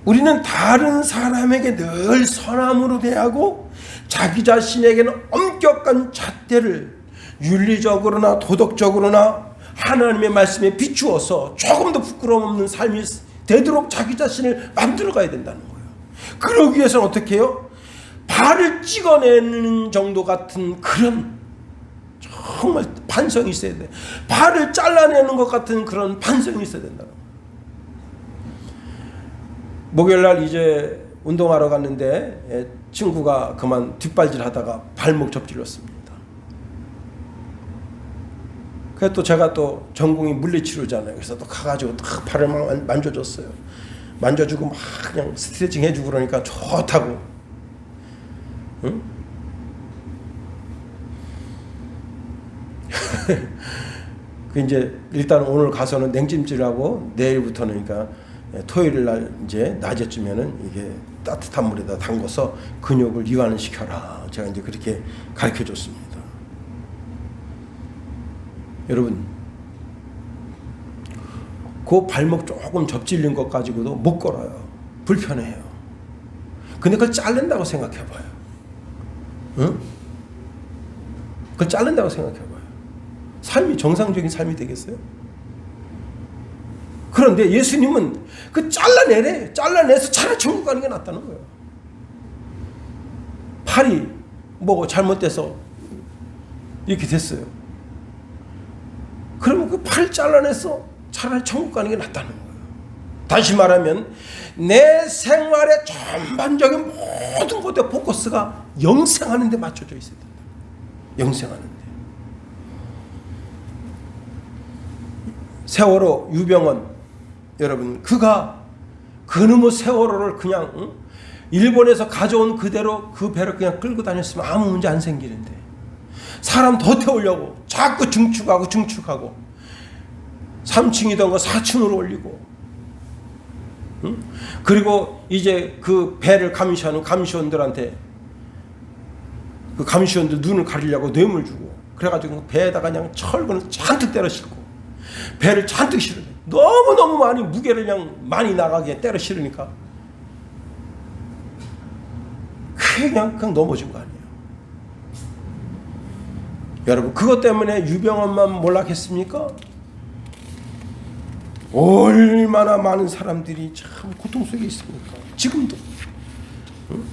우리는 다른 사람에게 늘 선함으로 대하고 자기 자신에게는 엄격한 잣대를 윤리적으로나 도덕적으로나 하나님의 말씀에 비추어서 조금 더 부끄러움 없는 삶이 되도록 자기 자신을 만들어가야 된다는 거예요. 그러기 위해서는 어떻게 해요? 발을 찍어내는 정도 같은 그런 정말 반성이 있어야 돼. 발을 잘라내는 것 같은 그런 반성이 있어야 된다는 거예요. 목요일날 이제 운동하러 갔는데 친구가 그만 뒷발질 하다가 발목 접질렀습니다. 그래서 또 제가 또 전공이 물리치료잖아요. 그래서 또 가가지고 딱 발을 막 만져줬어요. 만져주고 막 그냥 스트레칭 해주고 그러니까 좋다고. 응? 그 이제 일단 오늘 가서는 냉찜질하고 내일부터는 그러니까 토요일 날 이제 낮에쯤에는 이게 따뜻한 물에다 담궈서 근육을 이완을 시켜라. 제가 이제 그렇게 가르쳐 줬습니다. 여러분, 그 발목 조금 접질린 것 가지고도 못 걸어요. 불편해요. 근데 그걸 자른다고 생각해봐요. 응? 그걸 자른다고 생각해봐요. 삶이 정상적인 삶이 되겠어요? 그런데 예수님은 그 잘라내래. 잘라내서 차라리 천국 가는 게 낫다는 거예요. 팔이 뭐 잘못돼서 이렇게 됐어요. 그러면 그 팔 잘라내서 차라리 천국 가는 게 낫다는 거예요. 다시 말하면 내 생활의 전반적인 모든 것에 포커스가 영생하는 데 맞춰져 있어야 된다. 영생하는 데. 세월호 유병원, 여러분, 그놈의 세월호를 그냥 일본에서 가져온 그대로 그 배를 그냥 끌고 다녔으면 아무 문제 안 생기는데, 사람 더 태우려고 자꾸 증축하고 3층이던 거 4층으로 올리고, 그리고 이제 그 배를 감시하는 감시원들한테 그 감시원들 눈을 가리려고 뇌물 주고, 그래가지고 배에다가 그냥 철근을 잔뜩 때려 싣고 배를 잔뜩 실어요. 너무너무 많이 무게를 그냥 많이 나가게 때려 실으니까 그냥 넘어진 거 아니에요. 여러분, 그것 때문에 유병원만 몰락했습니까? 얼마나 많은 사람들이 참 고통 속에 있습니까? 지금도. 응?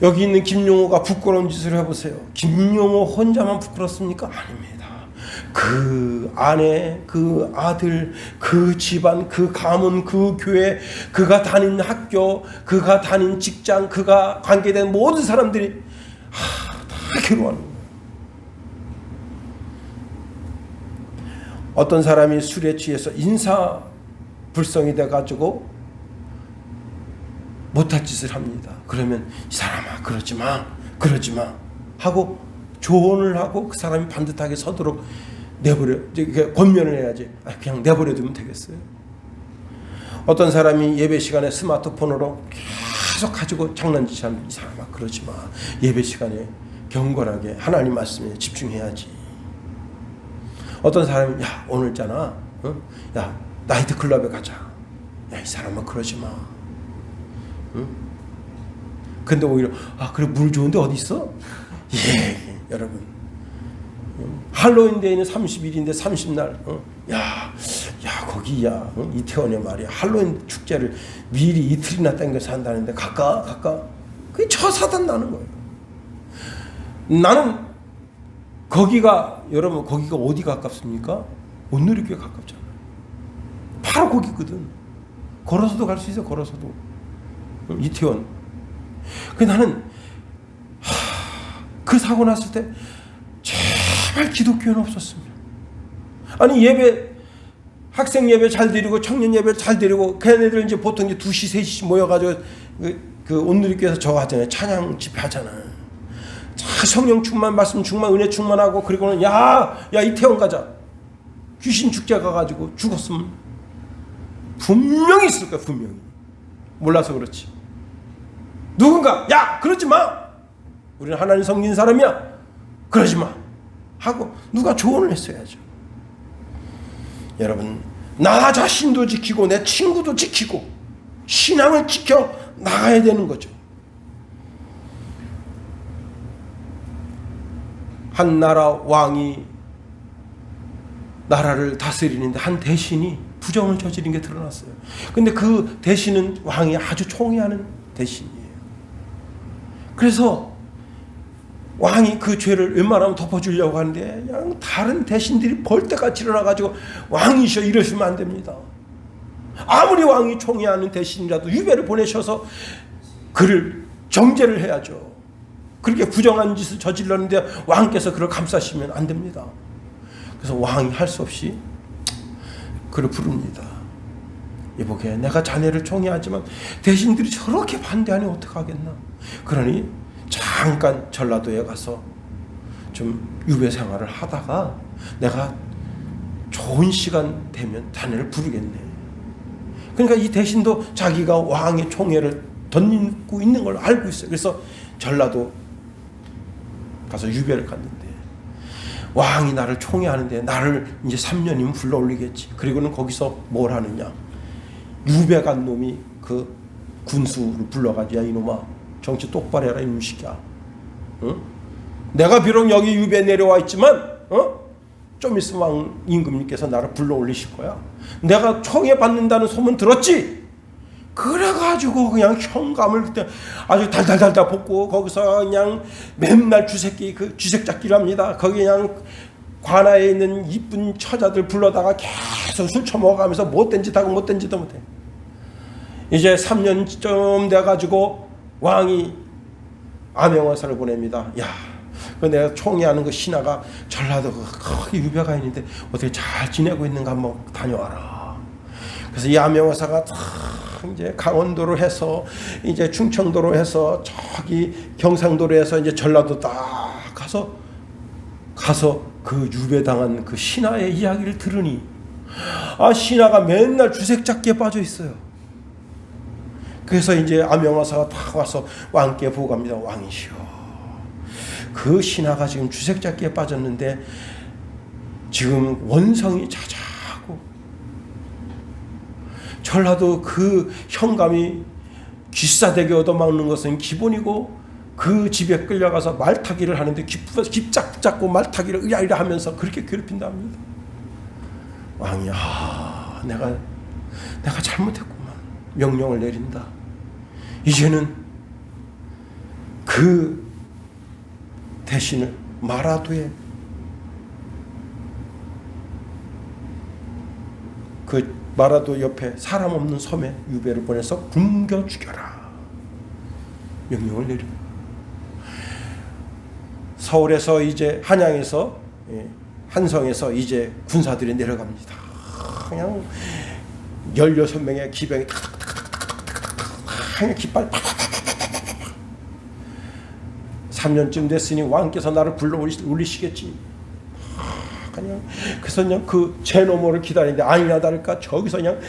여기 있는 김용호가 부끄러운 짓을 해보세요. 김용호 혼자만 부끄럽습니까? 아닙니다. 그 아내, 그 아들, 그 집안, 그 가문, 그 교회, 그가 다닌 학교, 그가 다닌 직장, 그가 관계된 모든 사람들이 다 괴로워하는 거예요. 어떤 사람이 술에 취해서 인사불성이 돼가지고 못할 짓을 합니다. 그러면 이 사람아 그러지 마 하고 조언을 하고 그 사람이 반듯하게 서도록 권면을 해야지. 그냥 내버려두면 되겠어요? 어떤 사람이 예배 시간에 스마트폰으로 계속 가지고 장난치지 않는, 이 사람아 그러지 마. 예배 시간에 경건하게 하나님 말씀에 집중해야지. 어떤 사람이 야 오늘 있잖아, 야 나이트클럽에 가자. 야 이 사람아 그러지 마. 근데 오히려 그래 물 좋은데 어디 있어? 예, 여러분, 할로윈 데이는 30일인데 30날 야 거기야 이태원에 말이야 할로윈 축제를 미리 이틀이나 땡겨서 한다는데 갈까? 그게 처사단 나는 거예요. 나는 여러분 거기가 어디 가깝습니까? 온누리교회 가깝잖아요. 바로 거기거든. 걸어서도 갈 수 있어. 걸어서도 이태원. 나는 그 사고 났을 때 제발 기독교는 없었으면. 아니 학생 예배 잘 드리고 청년 예배 잘 드리고 걔네들 이제 보통 이제 2시 3시씩 모여가지고 그 온누리교회에서 저거 하잖아요. 찬양 집회 하잖아요. 성령 충만, 말씀 충만, 은혜 충만하고 그리고는 야 이태원 가자. 귀신 축제 가가지고 죽었으면 분명히 있을 거야. 분명히. 몰라서 그렇지. 누군가 야 그러지 마. 우리는 하나님 섬긴 사람이야. 그러지 마. 하고 누가 조언을 했어야죠. 여러분 나 자신도 지키고 내 친구도 지키고 신앙을 지켜 나가야 되는 거죠. 한 나라 왕이 나라를 다스리는데 한 대신이 부정을 저지른 게 드러났어요. 근데 그 대신은 왕이 아주 총애하는 대신이에요. 그래서 왕이 그 죄를 웬만하면 덮어주려고 하는데 그냥 다른 대신들이 벌떼같이 일어나가지고 왕이셔 이러시면 안 됩니다. 아무리 왕이 총애하는 대신이라도 유배를 보내셔서 그를 정죄를 해야죠. 그렇게 부정한 짓을 저질렀는데 왕께서 그를 감싸시면 안 됩니다. 그래서 왕이 할 수 없이 그를 부릅니다. 이보게 내가 자네를 총애하지만 대신들이 저렇게 반대하니 어떡하겠나. 그러니 잠깐 전라도에 가서 좀 유배 생활을 하다가 내가 좋은 시간 되면 자네를 부르겠네. 그러니까 이 대신도 자기가 왕의 총애를 던지고 있는 걸 알고 있어요. 그래서 전라도 가서 유배를 갔는데 왕이 나를 총애하는데 나를 이제 3년이면 불러올리겠지. 그리고는 거기서 뭘 하느냐. 유배 간 놈이 그 군수를 불러가지고 야 이놈아 정치 똑바로 해라 이놈 새끼야. 내가 비록 여기 유배 내려와 있지만 좀 있으면 왕 임금님께서 나를 불러올리실 거야. 내가 총애 받는다는 소문 들었지? 그래가지고 그냥 현감을 그때 아주 달달달달 볶고 거기서 그냥 맨날 주색 잡기를 합니다. 거기 그냥 관아에 있는 이쁜 처자들 불러다가 계속 술 처먹어가면서 못된 짓 하고 못된 짓도 못해. 이제 3년쯤 돼가지고 왕이 암영화사를 보냅니다. 야, 그 내가 총애하는 그 신하가 전라도 거기 유배가 있는데 어떻게 잘 지내고 있는가 한번 다녀와라. 그래서 이 암영화사가 이제 강원도로 해서 이제 충청도로 해서 저기 경상도로 해서 이제 전라도 딱 가서 그 유배당한 그 신하의 이야기를 들으니 신하가 맨날 주색잡기에 빠져 있어요. 그래서 이제 암영화사가 딱 와서 왕께 보고합니다. 왕이시여, 그 신하가 지금 주색잡기에 빠졌는데 지금 원성이 자자하고 전라도 그 현감이 귀싸대기 얻어먹는 것은 기본이고 그 집에 끌려가서 말타기를 하는데 깁잡고 말타기를 의아이라 하면서 그렇게 괴롭힌다 합니다. 왕이 내가 잘못했구만. 명령을 내린다. 이제는 그 대신을 마라도에 그 마라도 옆에 사람 없는 섬에 유배를 보내서 굶겨 죽여라. 명령을 내립니다. 서울에서 이제 한양에서 한성에서 이제 군사들이 내려갑니다. 그냥 16명의 기병이 그냥 깃발 3년쯤 됐으니 왕께서 나를 불러 올리시겠지. 그래서 그냥 그 제노모를 기다리는데 아니나 다를까 저기서 그냥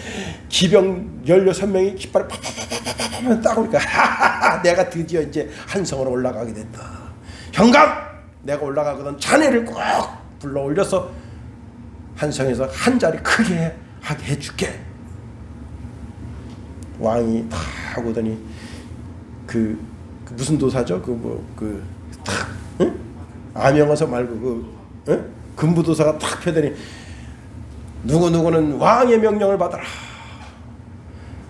기병 16명이 깃발을 팍팍팍팍 따오니까 내가 드디어 이제 한성으로 올라가게 됐다. 현감, 내가 올라가거든 자네를 꼭 불러 올려서 한성에서 한 자리 크게 하게 해줄게. 왕이 다 하고더니 그 무슨 도사죠? 암영화사 말고 금부도사가 탁 펴더니 누구누구는 왕의 명령을 받아라.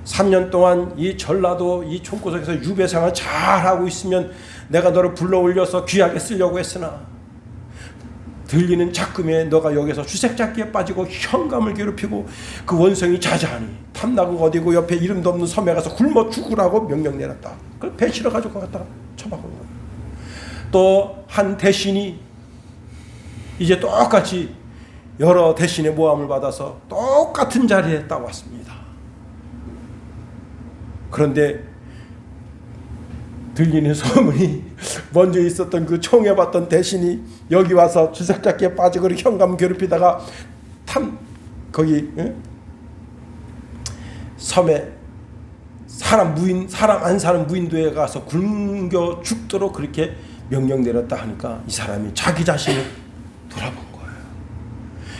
3년 동안 이 전라도 이 총구석에서 유배생활 잘하고 있으면 내가 너를 불러올려서 귀하게 쓰려고 했으나 들리는 작금에 너가 여기서 주색잡기에 빠지고 현감을 괴롭히고 그 원성이 자자하니 탐나고 어디고 옆에 이름도 없는 섬에 가서 굶어 죽으라고 명령 내렸다. 그걸 배 실어 가지고 갔다가 처박은 거예요. 또 한 대신이 이제 똑같이 여러 대신의 모함을 받아서 똑같은 자리에 딱 왔습니다. 그런데 들리는 소문이 먼저 있었던 그 총애받던 대신이 여기 와서 주색잡기에 빠지고 현감 괴롭히다가 거기 섬에 사람 안 사는 무인도에 가서 굶겨 죽도록 그렇게 명령 내렸다 하니까 이 사람이 자기 자신을 돌아본 거예요.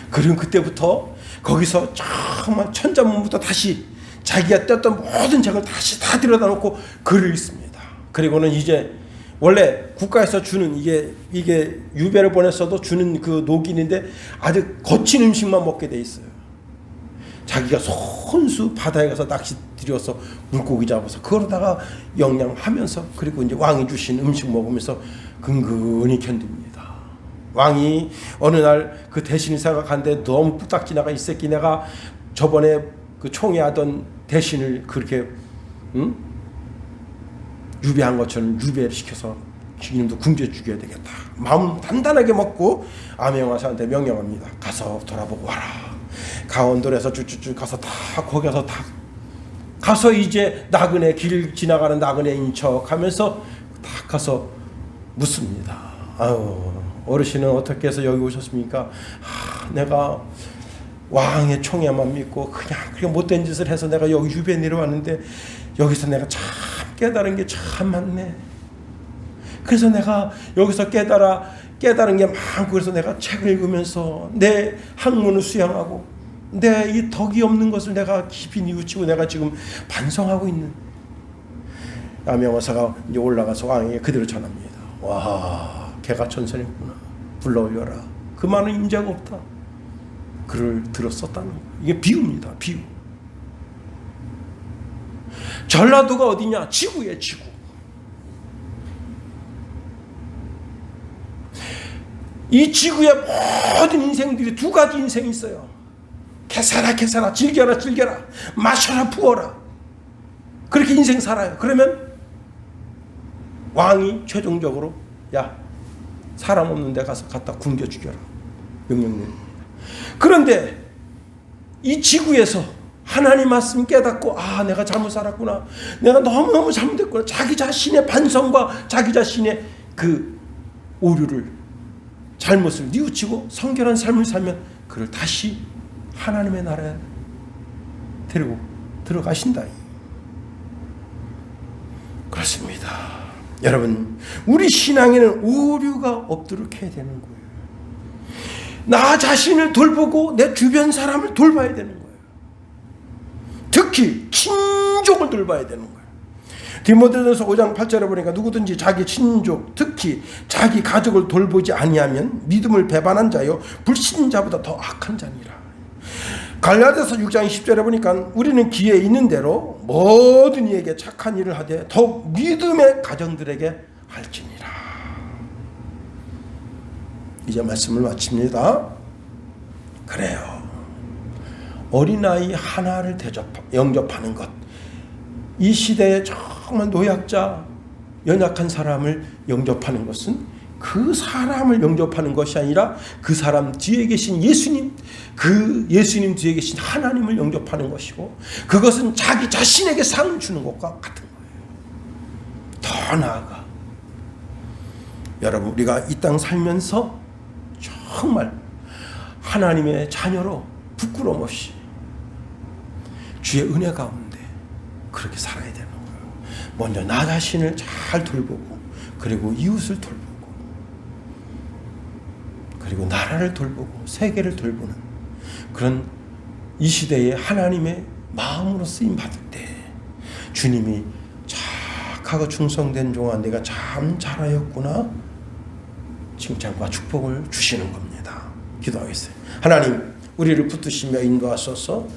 그리고 그때부터 거기서 정말 천자문부터 다시 자기가 떴던 모든 책을 다시 다 들여다놓고 글을 읽습니다. 그리고는 이제 원래 국가에서 주는 이게 유배를 보냈어도 주는 그 녹인인데 아주 거친 음식만 먹게 돼 있어요. 자기가 손수 바다에 가서 낚시 들여서 물고기 잡아서 그러다가 영양하면서 그리고 이제 왕이 주신 음식 먹으면서 근근히 견딥니다. 왕이 어느 날 그 대신이 생각하는데 너무 뚝딱 지나가 이 새끼 내가 저번에 그 총애하던 대신을 그렇게 유배한 것처럼 유배를 시켜서 이놈도 굶겨 죽여야 되겠다. 마음 단단하게 먹고 암행화사한테 명령합니다. 가서 돌아보고 와라. 강원도에서 쭉쭉쭉 가서 다 거기 가서 다 가서 이제 나그네 길 지나가는 나그네인 척하면서 다 가서 묻습니다. 아유 어르신은 어떻게 해서 여기 오셨습니까? 내가 왕의 총애만 믿고 그냥 그렇게 못된 짓을 해서 내가 여기 유배 내려왔는데 여기서 내가 참 깨달은 게 참 많네. 그래서 내가 여기서 깨달은 게 많고 그래서 내가 책을 읽으면서 내 학문을 수양하고 내 이 덕이 없는 것을 내가 깊이 뉘우치고 내가 지금 반성하고 있는 암행어사가 이제 올라가서 왕에게 그대로 전합니다. 와 걔가 천선했구나. 불러올려라. 그만한 임자가 없다. 글을 들었었다는 거예요. 이게 비유입니다. 비유. 전라도가 어디냐? 지구예요. 지구. 이 지구의 모든 인생들이 두 가지 인생이 있어요. 개살아 즐겨라 마셔라 부어라. 그렇게 인생 살아요. 그러면 왕이 최종적으로 야 사람 없는 데 가서 갖다 굶겨 죽여라 명령 내립니다. 그런데 이 지구에서 하나님 말씀 깨닫고 내가 잘못 살았구나. 내가 너무너무 잘못했구나. 자기 자신의 반성과 자기 자신의 그 오류를 잘못을 뉘우치고 성결한 삶을 살면 그를 다시 하나님의 나라에 데리고 들어가신다. 그렇습니다. 여러분 우리 신앙에는 오류가 없도록 해야 되는 거예요. 나 자신을 돌보고 내 주변 사람을 돌봐야 되는 거예요. 특히 친족을 돌봐야 되는 거예요. 디모데전서 5장 8절에 보니까 누구든지 자기 친족 특히 자기 가족을 돌보지 아니하면 믿음을 배반한 자요 불신자보다 더 악한 자니라. 갈라디아서 6장 10절에 보니까 우리는 기회 있는 대로 모든 이에게 착한 일을 하되 더욱 믿음의 가정들에게 할지니라. 이제 말씀을 마칩니다. 그래요. 어린아이 하나를 영접하는 것. 이 시대에 정말 노약자, 연약한 사람을 영접하는 것은 그 사람을 영접하는 것이 아니라 그 사람 뒤에 계신 예수님, 그 예수님 뒤에 계신 하나님을 영접하는 것이고 그것은 자기 자신에게 상을 주는 것과 같은 거예요. 더 나아가 여러분 우리가 이 땅 살면서 정말 하나님의 자녀로 부끄러움 없이 주의 은혜 가운데 그렇게 살아야 되는 거예요. 먼저 나 자신을 잘 돌보고 그리고 이웃을 돌보고 그리고 나라를 돌보고 세계를 돌보는 그런 이 시대에 하나님의 마음으로 쓰임 받을 때 주님이 착하고 충성된 종아 내가 참 잘하였구나 칭찬과 축복을 주시는 겁니다. 기도하겠어요. 하나님, 우리를 붙드시며 인도하소서.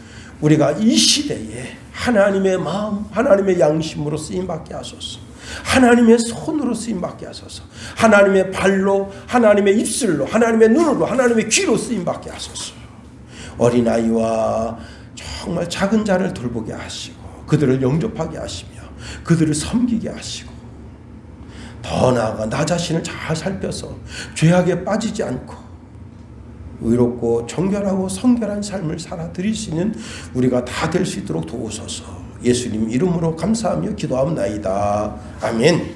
우리가 이 시대에 하나님의 마음, 하나님의 양심으로 쓰임받게 하소서. 하나님의 손으로 쓰임받게 하소서. 하나님의 발로, 하나님의 입술로, 하나님의 눈으로, 하나님의 귀로 쓰임받게 하소서. 어린아이와 정말 작은 자를 돌보게 하시고 그들을 영접하게 하시며 그들을 섬기게 하시고 더 나아가 나 자신을 잘 살펴서 죄악에 빠지지 않고 의롭고 정결하고 성결한 삶을 살아 드릴 수 있는 우리가 다 될 수 있도록 도우소서. 예수님 이름으로 감사하며 기도하옵나이다. 아멘.